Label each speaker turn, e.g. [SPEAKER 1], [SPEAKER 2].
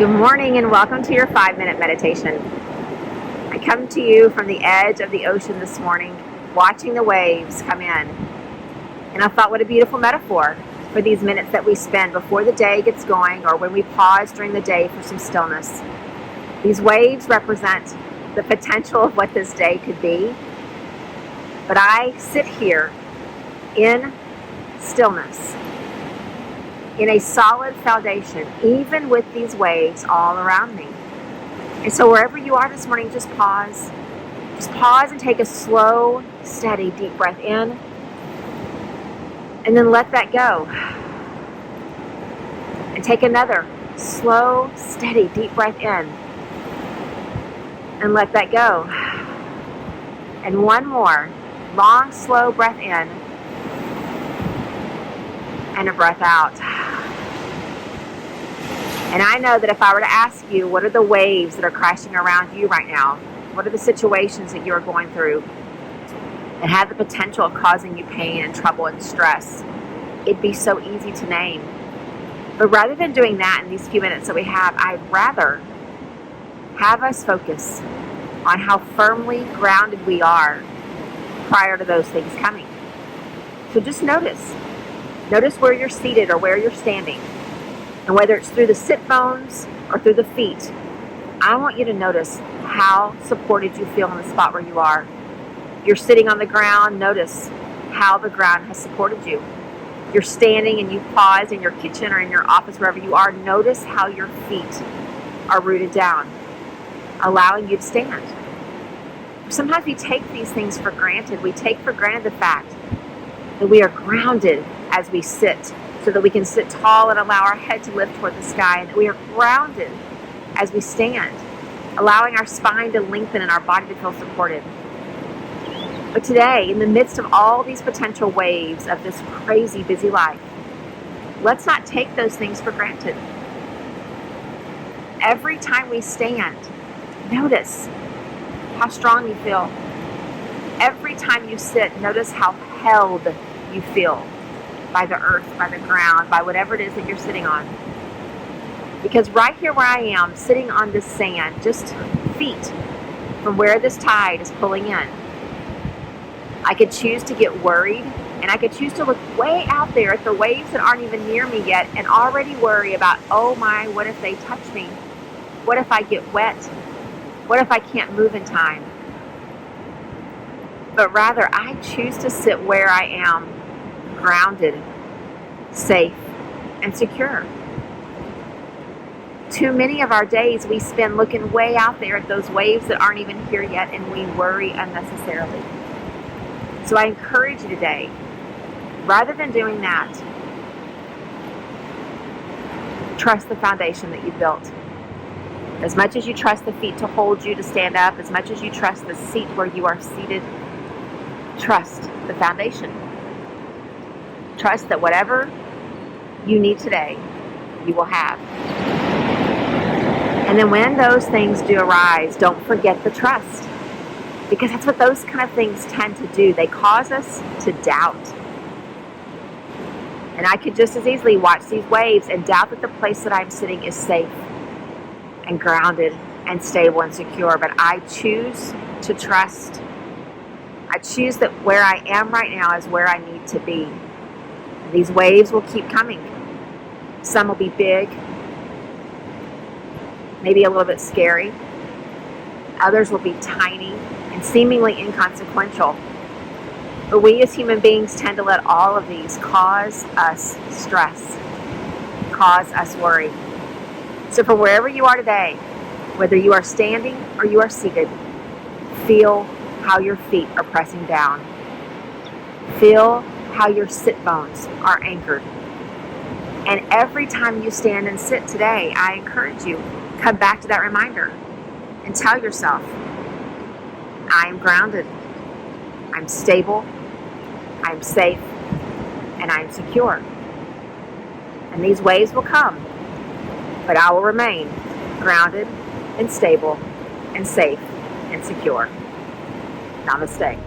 [SPEAKER 1] Good morning and welcome to your 5-minute meditation. I come to you from the edge of the ocean this morning, watching the waves come in. And I thought, what a beautiful metaphor for these minutes that we spend before the day gets going or when we pause during the day for some stillness. These waves represent the potential of what this day could be. But I sit here in stillness, in a solid foundation, even with these waves all around me. And so wherever you are this morning, just pause. Just pause and take a slow, steady, deep breath in. And then let that go. And take another slow, steady, deep breath in. And let that go. And one more long, slow breath in. And a breath out. And I know that if I were to ask you, what are the waves that are crashing around you right now? What are the situations that you're going through that have the potential of causing you pain and trouble and stress? It'd be so easy to name. But rather than doing that in these few minutes that we have, I'd rather have us focus on how firmly grounded we are prior to those things coming. So just notice. Notice where you're seated or where you're standing. And whether it's through the sit bones or through the feet, I want you to notice how supported you feel in the spot where you are. You're sitting on the ground, notice how the ground has supported you. You're standing and you've paused in your kitchen or in your office, wherever you are, notice how your feet are rooted down, allowing you to stand. Sometimes we take these things for granted. We take for granted the fact that we are grounded as we sit, so that we can sit tall and allow our head to lift toward the sky, and that we are grounded as we stand, allowing our spine to lengthen and our body to feel supported. But today, in the midst of all these potential waves of this crazy, busy life, let's not take those things for granted. Every time we stand, notice how strong you feel. Every time you sit, notice how held you feel by the earth, by the ground, by whatever it is that you're sitting on. Because right here where I am, sitting on this sand, just feet from where this tide is pulling in, I could choose to get worried, and I could choose to look way out there at the waves that aren't even near me yet and already worry about, oh my, what if they touch me? What if I get wet? What if I can't move in time? But rather, I choose to sit where I am, grounded, safe, and secure. Too many of our days we spend looking way out there at those waves that aren't even here yet, and we worry unnecessarily. So I encourage you today, rather than doing that, trust the foundation that you've built. As much as you trust the feet to hold you to stand up, as much as you trust the seat where you are seated, trust the foundation. Trust that whatever you need today, you will have. And then when those things do arise, don't forget the trust. Because that's what those kind of things tend to do. They cause us to doubt. And I could just as easily watch these waves and doubt that the place that I'm sitting is safe and grounded and stable and secure. But I choose to trust. I choose that where I am right now is where I need to be. These waves will keep coming. Some will be big, maybe a little bit scary. Others will be tiny and seemingly inconsequential. But we as human beings tend to let all of these cause us stress, cause us worry. So for wherever you are today, whether you are standing or you are seated, feel how your feet are pressing down. Feel how your sit bones are anchored. And every time you stand and sit today, I encourage you, come back to that reminder and tell yourself, I am grounded, I'm stable, I'm safe, and I'm secure. And these waves will come, but I will remain grounded and stable and safe and secure. Namaste.